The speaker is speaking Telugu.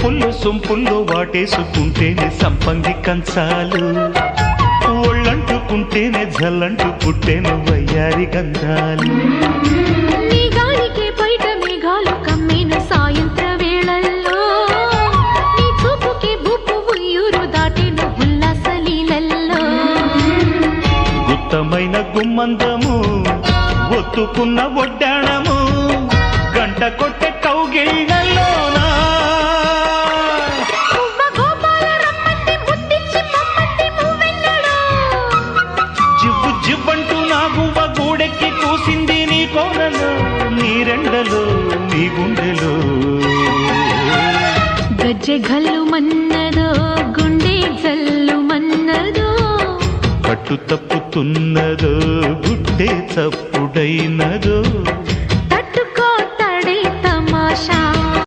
వంపుల్లో సొంపుల్లో వాటేసుకుంటేనే సంపంగి కంచాలు, ఒళ్ళంటుకుంటేనే జల్లంటు పుట్టేను వయ్యారి గంధాలు. నీ గాలికే బయట మేఘాలు కమ్మేను సాయంత్ర వేళల్లో, నీ చూపుకే బూపు ఉయ్యూరు దాటేను ఉల్లాస లీలల్లో. గుత్తమైన గుమ్మందము ఒత్తుకున్న ఒడ్డాణము గంట కొట్టే కౌగిళ్ళలోనా జివ్వు జివ్వంటూ నా గువ్వ గూడెక్కి కూసింది నీ కోనలో, నీ రెండలో నీ గుండెలో. గజ్జె గల్లు మన్నదో గుండె జల్లు మన్నదో, పట్టు తప్పుతున్నదో గుడ్డే చప్పుడైనదో.